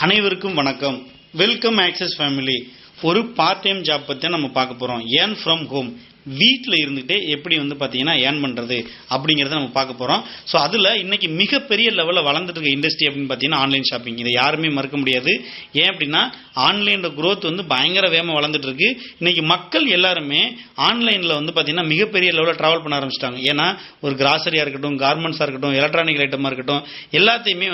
அனைவருக்கும் வணக்கம். Welcome access family. ஒரு பார்ட் டைம் ஜாப் பற்றி நம்ம பார்க்க போகிறோம். ஏர்ன் ஃப்ரம் ஹோம், வீட்டில் இருந்துகிட்டே எப்படி பார்த்தீங்கன்னா ஏர்ன் பண்ணுறது அப்படிங்கிறத நம்ம பார்க்க போகிறோம். ஸோ அதில் இன்னைக்கு மிகப்பெரிய லெவலில் வளர்ந்துட்டு இருக்க இண்டஸ்ட்ரி அப்படின்னு பார்த்தீங்கன்னா ஆன்லைன் ஷாப்பிங். இதை யாருமே மறுக்க முடியாது. ஏன் அப்படின்னா ஆன்லைனோட growth பயங்கர வேகமாக வளர்ந்துட்டு இருக்கு. இன்னைக்கு மக்கள் எல்லாருமே ஆன்லைனில் பார்த்தீங்கன்னா மிகப்பெரிய லெவலில் ட்ராவல் பண்ண ஆரம்பிச்சிட்டாங்க. ஏன்னா ஒரு கிராசரியாக இருக்கட்டும், கார்மெண்ட்ஸாக இருக்கட்டும், எலக்ட்ரானிக் ஐட்டமாக இருக்கட்டும், எல்லாத்தையுமே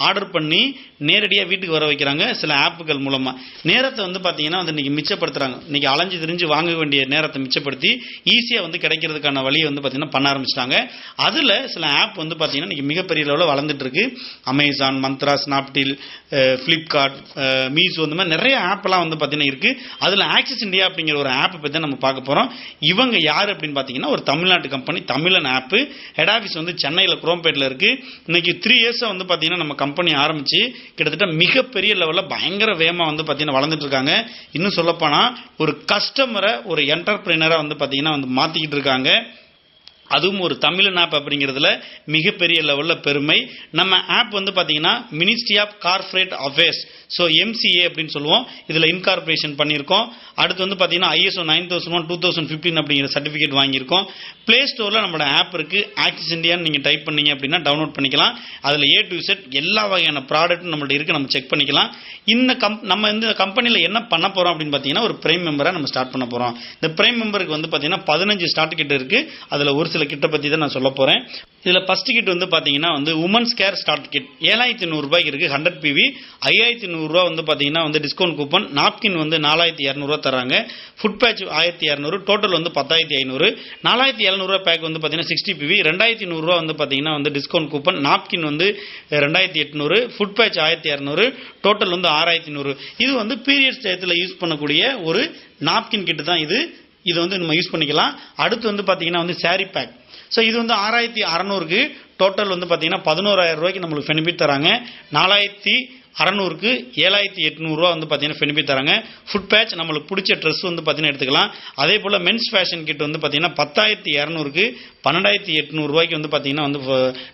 ஆர்டர் பண்ணி நேரடியாக வீட்டுக்கு வர வைக்கிறாங்க சில ஆப்புகள் மூலமாக. நேரத்தை பார்த்தீங்கன்னா இன்னைக்கு மிச்சப்படுத்துறாங்க. இன்னைக்கு அலைஞ்சு திரிஞ்சு வாங்க வேண்டிய நேரத்தை மிச்சப்படுத்தி ஈஸியாக கிடைக்கிறதுக்கான வழியை பார்த்தீங்கன்னா பண்ண ஆரம்பிச்சிட்டாங்க. அதில் சில ஆப் பார்த்தீங்கன்னா இன்னைக்கு மிகப்பெரிய லெவலில் வளர்ந்துட்டு இருக்கு. Amazon, Mantra, Snapdeal, Flipkart, Meesho, இந்த மாதிரி நிறைய ஆப்லாம் பார்த்தீங்கன்னா இருக்கு. அதில் ஆக்சிஸ் இந்தியா அப்படிங்கிற ஒரு ஆப் பற்றி நம்ம பார்க்க போகிறோம். இவங்க யார் அப்படின்னு பார்த்தீங்கன்னா ஒரு தமிழ்நாட்டு கம்பெனி, தமிழன் ஆப். ஹெட் ஆஃபீஸ் சென்னையில் குரோம்பேட்டில் இருக்கு. இன்னைக்கு 3 இயர்ஸாக பார்த்தீங்கன்னா நம்ம கம்பெனி ஆரம்பிச்சு கிட்டத்தட்ட மிகப்பெரிய லெவலில் பயங்கர வேகமாக பார்த்தீங்கன்னா வளர்ந்துட்டு இருக்காங்க. இன்னும் சொல்லப்போனால் ஒரு கஸ்டமரை ஒரு என்டர்பிரைனரா பார்த்தீங்கன்னா மாத்திக்கிட்டு இருக்காங்க. அதுவும் ஒரு தமிழன் ஆப் அப்படிங்கிறதுல மிகப்பெரிய லெவலில் பெருமை. நம்ம ஆப் பார்த்தீங்கன்னா ministry of corporate affairs, so MCA அப்படின்னு சொல்லுவோம், இதில் இன்கார்பரேஷன் பண்ணியிருக்கோம். அடுத்து பார்த்தீங்கன்னா ISO 9001 2015 அப்படிங்கிற சர்டிஃபிகேட் வாங்கியிருக்கோம். பிளே ஸ்டோரில் நம்மளோட ஆப் இருக்கு. ஆக்சிஸ் இந்தியான்னு நீங்கள் டைப் பண்ணீங்க அப்படின்னா டவுன்லோட் பண்ணிக்கலாம். அதில் A to Z எல்லா வகையான ப்ராடக்ட்டும் நம்மள்ட்ட இருக்கு, நம்ம செக் பண்ணிக்கலாம். நம்ம இந்த கம்பெனியில் என்ன பண்ண போகிறோம் அப்படின்னு பார்த்தீங்கன்னா ஒரு பிரைம் மெம்பராக நம்ம ஸ்டார்ட் பண்ண போகிறோம். இந்த பிரைம் மெம்பருக்கு பார்த்தீங்கன்னா 15 ஸ்டார்ட் கிட் இருக்கு. அதில் ஒரு சில கிட்ட பற்றி தான் நான் சொல்ல போகிறேன். இதில் ஃபர்ஸ்ட் கிட் பார்த்தீங்கன்னா உமன்ஸ் கேர் ஸ்டார்ட் கிட் 7,100 ரூபாய்க்கு இருக்கு. 100 PV 5,100 ரூபா பார்த்தீங்கன்னா டிஸ்கவுண்ட் கூப்பன். நாப்கின் 4,200 தராங்க. Food patch 1,200, total 10,500. 4,700 ரூபா பேக் பார்த்தீங்கன்னா 60 PV 2,100 ரூபா பார்த்தீங்கன்னா discount coupon. Napkin 2,800, foot patch 1,200, total 6,100. இது பீரியட்ஸ் டயத்தில் யூஸ் பண்ணக்கூடிய ஒரு நாப்கின் கிட் தான் இது. நம்ம யூஸ் பண்ணிக்கலாம். அடுத்து பார்த்தீங்கன்னா சாரி பேக். ஸோ இது 6,600க்கு டோட்டல் பார்த்தீங்கன்னா 11,000 ரூபாய்க்கு நம்மளுக்கு பெனிஃபிட் தராங்க. 4,600க்கு 7,800 ரூபா பார்த்தீங்கன்னா பெனிஃபிட் தராங்க. ஃபுட் பேட்ச் நம்மளுக்கு பிடிச்ச ட்ரெஸ் பார்த்தீங்கன்னா எடுத்துக்கலாம். அதே போல் மென்ஸ் ஃபேஷன் கிட் பார்த்தீங்கன்னா 10,200க்கு 12,800 ரூபாய்க்கு பார்த்தீங்கன்னா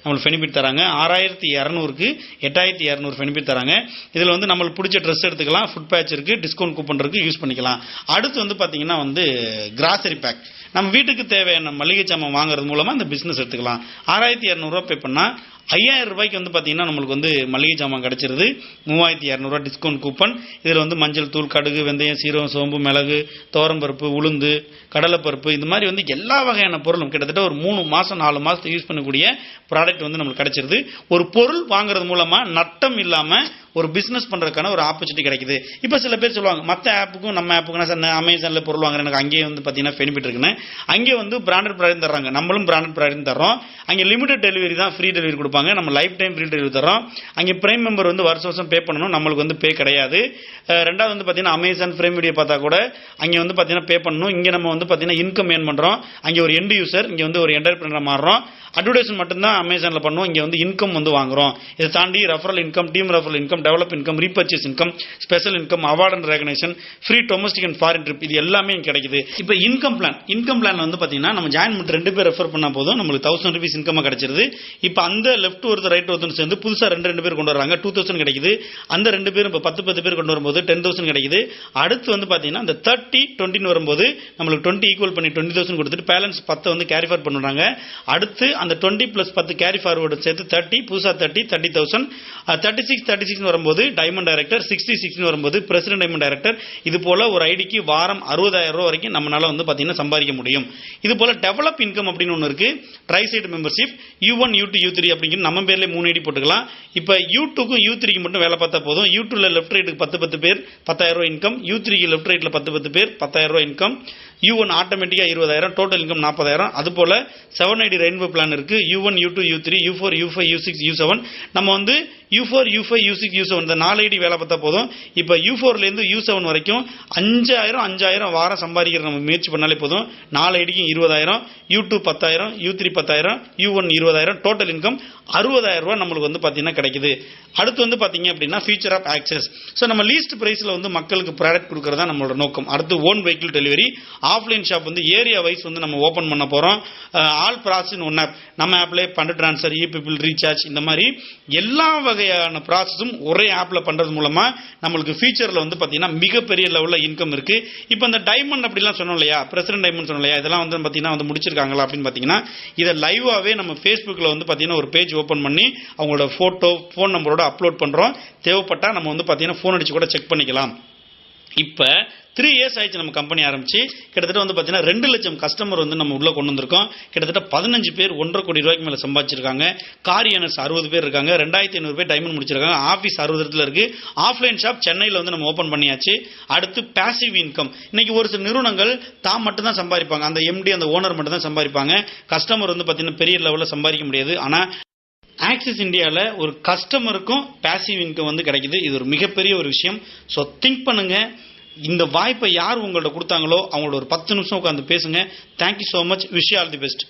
நம்மளுக்கு பெனிஃபிட் தராங்க. 6,200க்கு 8,200 பெனிஃபிட் தராங்க. இதில் நம்மளுக்கு பிடிச்ச ட்ரெஸ் எடுத்துக்கலாம். ஃபுட் பேட்ச் இருக்கு, டிஸ்கவுண்ட் கூப்பன் இருக்கு, யூஸ் பண்ணிக்கலாம். அடுத்து பார்த்தீங்கன்னா கிராசரி பேக், நம்ம வீட்டுக்கு தேவையான மளிகை சாமான் வாங்குறது மூலமா இந்த பிசினஸ் எடுத்துக்கலாம். 6,200 ரூபாய் பே பண்ணா 5,000 ரூபாய்க்கு பார்த்தீங்கன்னா நம்மளுக்கு மளிகை ஜாமான் கிடைச்சிருது. 3,200 ரூபாய் டிஸ்கவுண்ட் கூப்பன். இதில் மஞ்சள் தூள், கடுகு, வெந்தயம், சீரகம், சோம்பு, மிளகு, தோரம்பருப்பு, உளுந்து, கடலைப்பருப்பு, இந்த மாதிரி எல்லா வகையான பொருளும் கிட்டத்தட்ட ஒரு 3 மாதம் 4 மாதத்துக்கு யூஸ் பண்ணக்கூடிய ப்ராடக்ட் நம்மளுக்கு கிடைச்சிருது. ஒரு பொருள் வாங்குறது மூலமா நட்டம் இல்லாம ஒரு பிசினஸ் பண்றதுக்கான ஒரு ஆப்பர்ச்சுனிட்டி கிடைக்குது. இப்போ சில பேர் சொல்லுவாங்க மற்ற ஆப்புக்கும் நம்ம ஆப்புக்கும் அமேசான்ல பொருள் வாங்குறேன், எனக்கு அங்கேயே பார்த்தீங்கன்னா பெனிஃபிட் இருக்குன்னு. அங்கே பிராண்டட் ப்ராடக்ட் தர்றாங்க, நம்மளும் பிராண்டட் ப்ராடக்ட் தர்றோம். அங்கே லிமிடெட் டெலிவரி தான், ஃப்ரீ டெலிவரி கொடுப்பாங்க. நம்ம லைஃப் டைம் ஃப்ரீ டெலிவரி தரோம். அங்கே பிரைம் மெம்பர் வருஷம் வருஷம் பே பண்ணணும், நம்மளுக்கு பே கிடையாது. ரெண்டாவது பார்த்தீங்கன்னா அமேசான் பிரைம் வீடியோ பார்த்தா கூட அங்கே பார்த்தீங்கன்னா பே பண்ணணும். இங்கே நம்ம பார்த்தீங்கன்னா இன்கம் ஏர்ன் பண்றோம். அங்கே ஒரு எண்ட் யூசர், இங்கே ஒரு என்டர்பிரைனர் மாறுறோம். அட்வர்டைஸ்மெண்ட் மட்டும்தான் அமேசான்ல பண்ணுவோம், இங்கே இன்கம் வாங்குறோம். இதை தாண்டி referral income, team referral income, develop income, repurchase income, special income, award and recognition, free domestic and foreign trip, இது எல்லாமே கிடைக்குது. இப்போ இன்கம் பிளான் பார்த்தீங்கன்னா நம்ம ஜாயின் பண்ணி 2 பேர் ரெஃபர் பண்ணா போதும் நம்மளுக்கு 1,000 rupees இன்கம் கிடைச்சிருது. இப்போ அந்த லெஃப்ட் ஒருத்தர் ரைட் ஒருத்தர் சேர்ந்து புதுசா 2 பேர் கொண்டு வராங்க, 2,000 கிடைக்குது. அந்த 2 பேரும் இப்போ 10 பேர் கொண்டு வரும்போது 10,000 கிடைக்குது. அடுத்து பார்த்தீங்கன்னா அந்த 30-20 வரும்போது நம்மளுக்கு 20 ஈக்குவல் பண்ணி 20,000 கொடுத்துட்டு பேலன்ஸ் 10 கேரி ஃபார்வர்ட் பண்ணுறாங்க. அடுத்து அந்த 20 + 10 கேரி ஃபார்வர்டு சேர்த்து 30, புதுசா 30,000. 36 வரும்போது டைமண்ட் டைரக்டர், 60 வரும்போது பிரசிடென்ட் டைமண்ட் டைரக்டர். இது போல ஒரு ஐடிக்கு வாரம் 60,000 ரூபாய் வரைக்கும் நம்மளால பார்த்தீங்கன்னா சம்பாதிக்க முடியும். இது போல டெவலப் இன்கம் அப்படின்னு ஒன்று இருக்கு. Try side membership U1, U2, U3 அப்படிங்கிற நம்ம பேர்ல 3 ஐடி போட்டுக்கலாம். இப்போ U2க்கும் U3க்கு மட்டும் வேலை பார்த்தா போதும். U2ல லெஃப்ட் ரைட்டுக்கு 10 பேர் 10,000 ரூபாய் இன்கம். U3க்கு லெஃப்ட் ரைட்ல 10 பேர் 10,000 ரூபாய் இன்கம். U1 ஆட்டோமேட்டிக்கா 20,000, டோட்டல் இன்கம் 40,000. அது போல 7 ஐடி ரெயின்போ பிளான் இருக்கு. U1, U2, U3, U4, U5, U6, U7. நம்ம U4, U5, U6, U7 இந்த 4 ஐடி வேலை பார்த்தா போதும். இப்போ U4ல இருந்து U7 வரைக்கும் 5,000 வாரம் சம்பாதிக்கிற நம்ம முயற்சி பண்ணாலே போதும். 4 ஐடிக்கும் 20,000, U2 10,000, U3 10,000, U1 20,000, total income 60,000 ரூபாய் நம்மளுக்கு வந்து பாத்தீங்கன்னா கிடைக்குது. அடுத்து வந்து பாத்தீங்க அப்படின்னா ஃபியூச்சர் ஆஃப் ஆக்சஸ். ஸோ நம்ம லீஸ்ட் பிரைஸ்ல வந்து மக்களுக்கு ப்ராடக்ட் கொடுக்கறதா நம்மளோட நோக்கம். அடுத்து own vehicle delivery, offline shop வந்து ஏரியா வைஸ் வந்து நம்ம ஓபன் பண்ண போறோம். All process in one app, நம்ம ஆப்ல ஃபண்ட் ட்ரான்ஸ்ஃபர், இ-பீப்பிள் ரீசார்ஜ், இந்த மாதிரி எல்லா வகையான ப்ராசஸும் ஒரே ஆப்ல பண்றது மூலமா நம்மளுக்கு ஃபியூச்சர்ல வந்து பாத்தீங்கன்னா மிகப்பெரிய லெவல்ல இன்கம் இருக்கு. இப்போ இந்த டைமண்ட் அப்படிலாம் சொன்னோம் இல்லையா, பிரசிடென்ட் டைமண்ட் சொன்னோம் இல்லையா, இதெல்லாம் வந்து பாத்தீங்கன்னா வந்து முடிச்சிருக்காங்களா அப்படின்னு பாத்தீங்கன்னா இதை லைவாவே நம்ம Facebookல வந்து பாத்தீங்கன்னா ஒரு பேஜ் ஓபன் பண்ணி அவங்களோட போட்டோ, போன் நம்பரோட அப்லோட் பண்றோம். தேவைப்பட்டா நம்ம வந்து பாத்தீங்கன்னா போன் அடிச்சு கூட செக் பண்ணிக்கலாம். இப்ப 3 இயர்ஸ் ஆயிடுச்சு நம்ம கம்பெனி ஆரம்பிச்சு. கிட்டத்தட்ட வந்து பாத்தீங்கன்னா 2 லட்சம் கஸ்டமர் வந்து நம்ம உள்ள கொண்டு வந்திருக்கோம். கிட்டத்தட்ட 15 பேர் 1.5 கோடி ரூபாய்க்கு மேல சம்பாதிச்சிருக்காங்க. கார் ஏர்னர்ஸ் 60 பேர் இருக்காங்க. 2500 பேர் டைமண்ட் முடிச்சிருக்காங்க. ஆபீஸ் 60 இடத்துல இருக்கு. ஆஃப்லைன் ஷாப் சென்னையில வந்து நம்ம ஓபன் பண்ணியாச்சு. அடுத்து பாசிவ் இன்கம். இன்னைக்கு ஒரு சில நிறுவனங்கள் தான் மட்டும் தான் சம்பாதிப்பாங்க, அந்த எம்டி அந்த ஓனர் மட்டும் தான் சம்பாதிப்பாங்க. கஸ்டமர் வந்து பாத்தீங்கன்னா பெரிய லெவல்ல சம்பாதிக்க முடியாது. ஆனா ஆக்சிஸ் இந்தியாவில் ஒரு கஸ்டமருக்கும் பாசிவ் இன்கம் வந்து கிடைக்குது. இது ஒரு மிகப்பெரிய ஒரு விஷயம். ஸோ திங்க் பண்ணுங்க. இந்த வாய்ப்பை யார் உங்கள்ட்ட கொடுத்தாங்களோ அவங்களோட ஒரு 10 நிமிஷம் உட்காந்து பேசுங்க. Thank you so much. Wish you all the best.